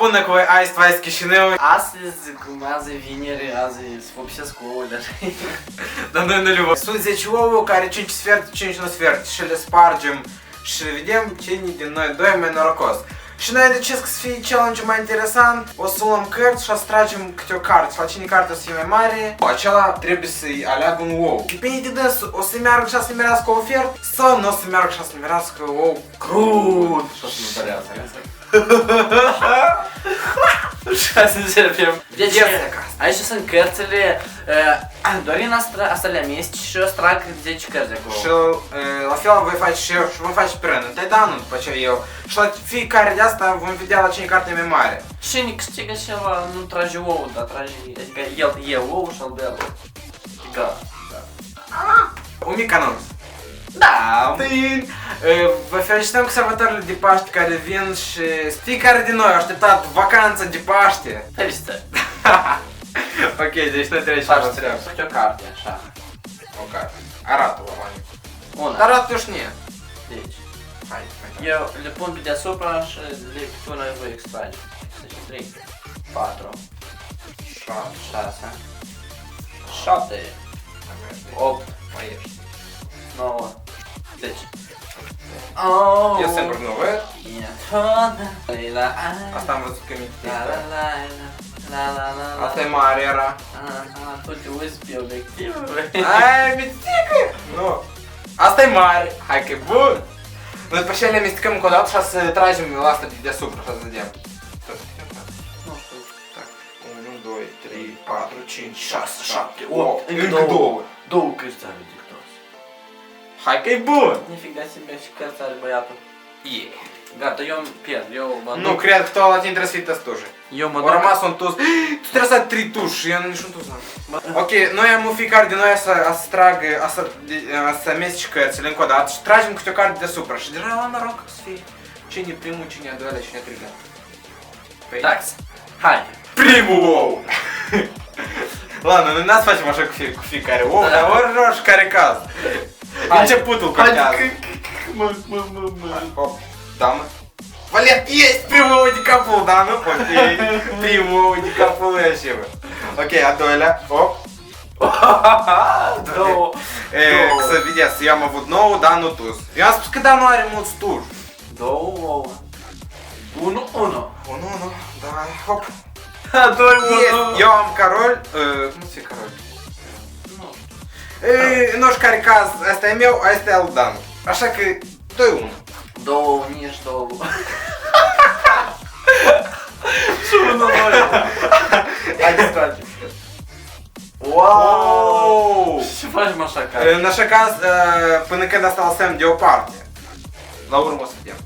bună cu voi, Ice Twice Chișinău. Astăzi, cum azi e vineri, azi se vopsesc ouăle. Dar noi nu le vom. Sunt 10 ouă care 5 sferturi, 5 nu sferturi și le spargem și vedem cine din noi doi e mai norocos. Și noi decis că să fie challenge mai interesant, o să luăm cărți și o să tragem câte o carte. La cine carte o să fie mai mare, acela trebuie să-i aleagă un ou. Depinde de dânsul, o să meargă și o să merească ofert sau nu o să meargă și o să merească ou crud. Și o să nu tărească. Și să începem. Deci, aici sunt cărțile, Dorin asta le amesteci și eu să trag 10 cărți acolo. Și la fel voi face și eu și vom face pe rând. Întâi Danu, după ce eu. Și la fiecare de asta vom vedea la cine carte e mai mare. Cine câștigă ceva nu trage ou, dar trage, adică el e ou și al doilea ou. Adică, Un mic anunț. da, Vă felicităm cu sărbătorile de Paște care vin și fiecare din noi a așteptat vacanța de Paște. felicitări. Ok, deci noi trecem Faci la treabă. o carte, așa. O carte. Arată la mani. Una. Arată-o și mie. Deci, Hai, eu le pun pe deasupra și le câte una voi extrage. Deci 3, 4, 6, 7, 8, mai ești. 9, 10. Eu singur nu văd. Asta am văzut că mi Asta e mare era. Tu te uiți pe obiectiv, Ai, mitică! Nu. Asta e mare. Hai că e bun. Noi după aceea le amestecăm încă o dată și să tragem la asta de deasupra și să vedem. Nu știu. 1, 2, 3, 4, 5, 6, 7, 8, 8. Încă două. Două cărți are dictos. Hai că e bun. Nifiga себе și cărți are băiatul. Yeah. Gata, eu pierd, eu mă duc. Nu, cred că la tine trebuie să fii tăstuje. Eu mă Au duc. rămas un tus. Tu trebuie să ai 3 tuși și eu niciun tus n-am. Ok, noi am fiecare din noi să tragă, să amesteci cărțile încă o dată și tragem câte o carte deasupra și deja la noroc să fie cine primul, cine a doilea, cine a treilea. Păi, Tax? Hai! primul ou! Ладно, noi n-ați facem așa cu fiecare ou, dar orice care caz. Începutul contează. Hop, damă. Valet, ești primul ou de capul, dar nu poți fi primul ou de capul lui așa, bă. Ok, a doilea, hop. Două. Să vedeți, eu am avut 9, dar nu tus. Eu am spus că dar nu are mulți turi. Două ouă. 1, 1. 1, da, hop. 2, 1. Eu am carol, cum se carol? Nu știu care caz, asta e meu, asta e al Danu. Așa că 2-1. Două unii și două. Și unul noi. Hai să tragem. Wow! Ce facem așa ca? În așa caz, până când asta lăsăm deoparte. La urmă o să vedem.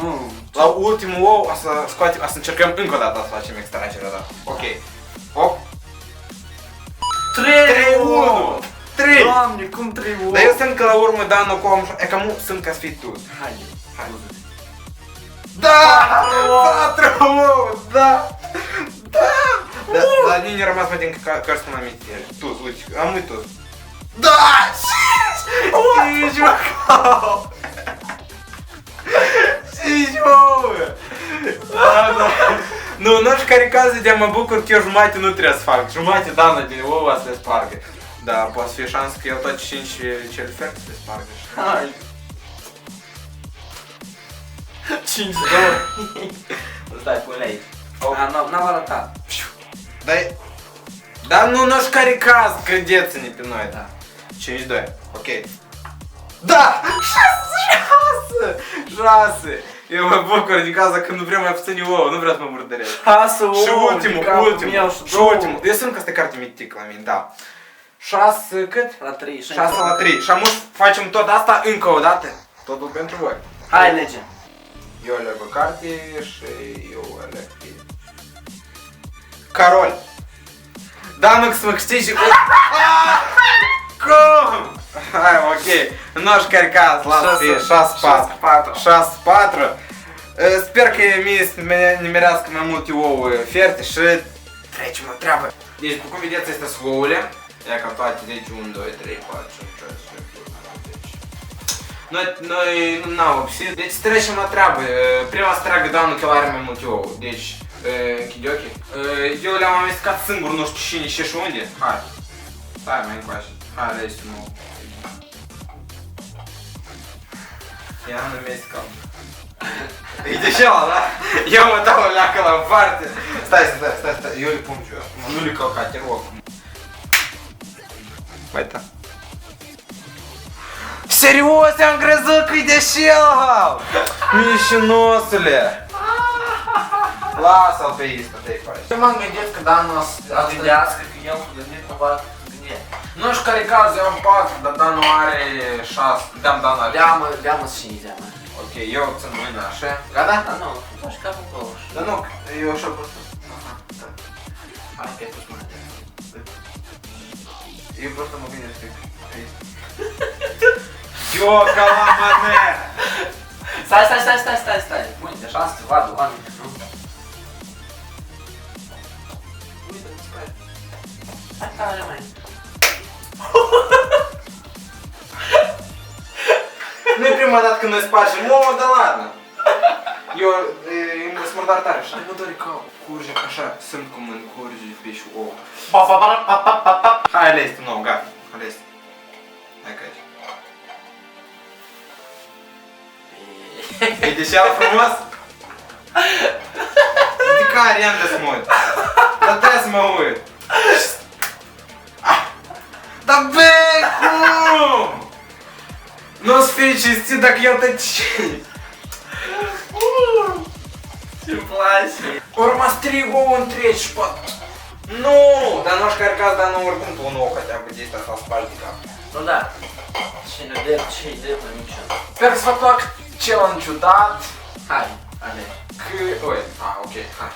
Nu. La ultimul ou o să scoatem, o să încercăm încă o dată să facem extragerea, da. Ok. Hop. 3-1. 3! Doamne, cum 3-1? Dar eu simt că la urmă Danu cum, e cam sunt ca să fii tu. Haide. Hai. Da! 4! Da! Da! La mine a rămas mai din cărți cu amintire. Tu, uite, am uitat. Da! 5! 5, mă! 5, mă! Da, da. Nu, nu știu care caz de mă bucur că eu jumate nu trebuie să fac. Jumate Dana din ou să le spargă. Da, poate fi șansă că el tot 5 cel fer să le spargă. Hai. 5-2. Îți dai pune aici. N-am arătat. Dar nu știu care caz, credeți-ne pe noi. Da. 5-2, ok. Da! 6! Eu mă bucur din cauza că nu vreau mai puțin ouă, nu vreau să mă murdăresc. 6 ouă. Și ultimul. Eu sunt că asta e carte mitic la mine, da. 6 cât? La 3. 6 la 3. Și amuși facem tot asta încă o dată. Totul pentru voi. Hai, lege. Eu aleg o carte și eu aleg Carol. Da, nu că să mă câștigi. Cum? Hai, ok. Nu știu care caz, lasă fie 6-4. Sper că mie să ne nimerească mai multe ouă ferte și trecem la treabă. Deci, cum vedeți, astea sunt ouăle. Ia ca toate, deci 1, 2, 3, 4, 5, 6, 7, 8, 9, 10. Noi n-am obsit. Deci trecem la treabă. Prima să tragă danul că are mai multe ouă. Deci, închide ochii. Eu le-am amestecat singur, nu știu cine și unde. Hai. Stai mai încoace. Hai, alegi un ou. Ia nu amestecam. E deșeala, da? Eu mă dau o leacă la parte. Stai. Eu le pun eu. Nu le călca, te rog. Uita. Serios, am crezut că-i deșeala! Mișinosule! Lasă-l pe istă, te-ai faci. Eu m-am gândit că danul A gândească că el cu gândit cumva gândit. Nu știu care caz, eu am 4, dar danul are 6. Dan are 5. Deamă și deamă. Ok, eu țin mâna așa. Gata? Da, nu, tu faci capul pe ușă. Dar nu, eu așa pot. Aha, da. Hai că ai pus mâna de Eu просто mă gândesc că Ioca la mane! Stai. Mâine, de șansă să vadă oamenii, nu? Uite-te spre. Hai tare, mai. Nu-i prima dată când noi spargem, mă, dar ladă! Eu mă smurdar tare și mă dori ca curge, așa, simt cum îmi curge pe și ouă. Hai, alegi tu nou, gata, alegi. Hai că aici. E deșeală frumos? De care am de să mă uit? Dar trebuie să mă uit. Dar bă, cum? Nu-ți fii cinstit dacă eu te cini. Ce-mi place! Urma strig ouă întregi și pot. Nu! Dar nu știu care caz, dar nu oricum tu un ou хотя бы de asta s-a spart de cap. Nu da. Ce-i drept, niciun. Sper să fac challenge-ul dat. Hai, alegi. Că... Oi, ok, hai.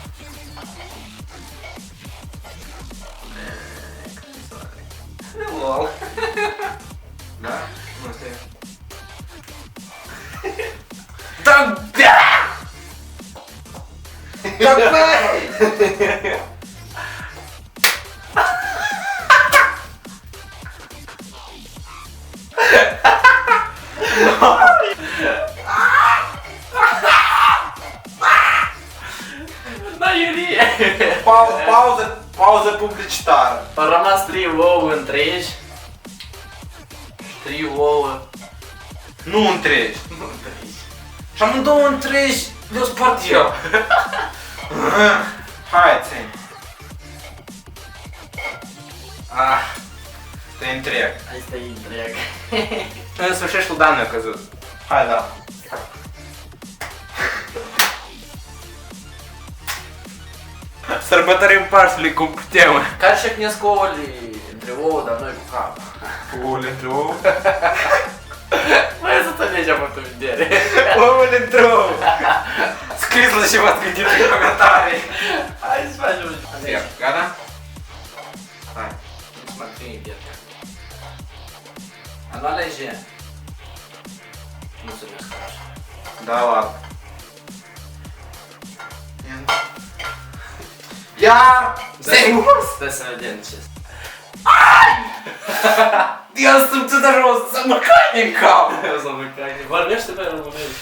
Lol. Da? Nu stai. Da, da! Da, băi! Da, Iulie! Pauză publicitară. Au rămas 3 ouă întregi. 3 ouă. Nu întregi. Nu întregi. Și amândouă întregi le-o spart eu. Hai, ține. Te întreg. Hai să-i întreg. În sfârșit cu Dan a căzut. Hai, da. Sărbătorim Paștele cum putem. Care și cnesc ouăle între ouă, dar noi cu cap. Ouăle între ouă? Mai să te legea pe vedere. Ouăle între ouă. Scris-le și v-ați gândit în comentarii. Hai să facem. Gata? Hai. Nu-ți mai fie idiot. A nu alege. Nu se mișcă așa. Da, ладно. Iar! Serios? Stai să vedem ce. Eu am simțit așa o să mă cai în cap! Eu să mă cai. Vorbește pe românești.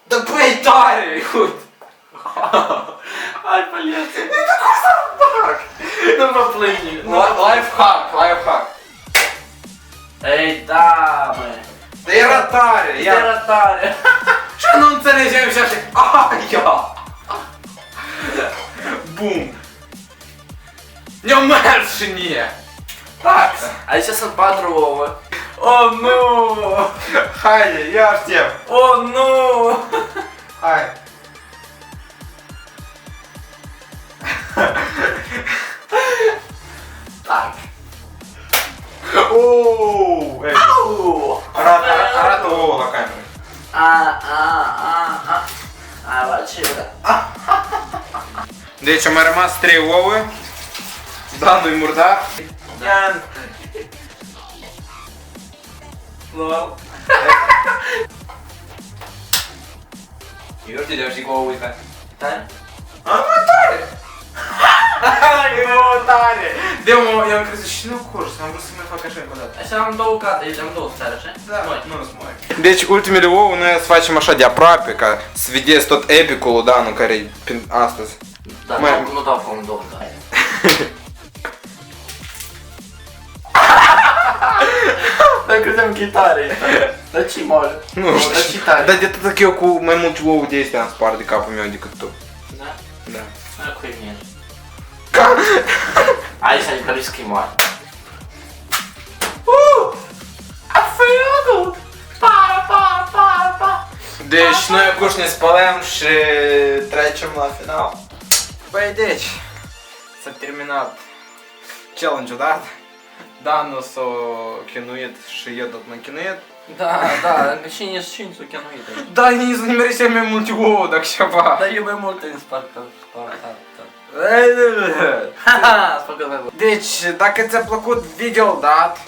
Da băi, tare! Uite! Hai pe liață. Uite cum să fac! Nu mă plânge. Life hack! Ei, da, mă. Dar era tare! Era tare. Și nu înțelegeam și așa, aia! Bum! Ne-o mers și nie! Tax. Aici sunt 4 ouă. Oh, nu! Haide, ia aștept! Oh, nu! Hai! Tac. Uuuu! Au! Arată ouă la cameră. A, la ce? Deci au mai rămas 3 ouă. Danul-i murdar. Ian! Lol. Eu știu de-o știi cu ouă, uite. Tare? Am tare! E o tare! Demo, eu am crezut și nu curs, am vrut să mai fac așa încă o dată. Așa am două carte, deci am două stare, așa? Da, Moi. nu sunt moi. Deci ultimele ouă noi să facem așa de aproape, ca să vedeți tot epicul lui Danu care e astăzi. Da, Mai- nu dau acum două, da. Dar credeam că e tare. Dar ce moale? Nu Dar știu, ce tare? dar de atât că eu cu mai mulți ouă de astea am spart de capul meu decât tu. Da? Da. Hai cu mine. Ca? Aici adică risc că e moale. I feel good! Pa, pa, pa, pa! Deci noi acum ne spălăm și trecem la final. Păi deci, s-a terminat challenge-ul dat. Danu s-a chinuit și eu tot m-am chinuit. Da, da, cine s-o chinuit aici? Da, nici să ne merește mai multe ouă, dacă ceva. Dar eu mai multe în spart că... Haha, ați făcut mai bun. Deci, dacă ți-a plăcut video-ul dat,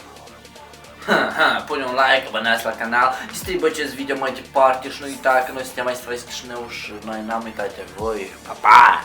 Pune un like, abonează la canal, distribuie acest video mai departe și nu uita că noi suntem mai străzi Chișinău și noi n-am uitat de voi. Pa, pa!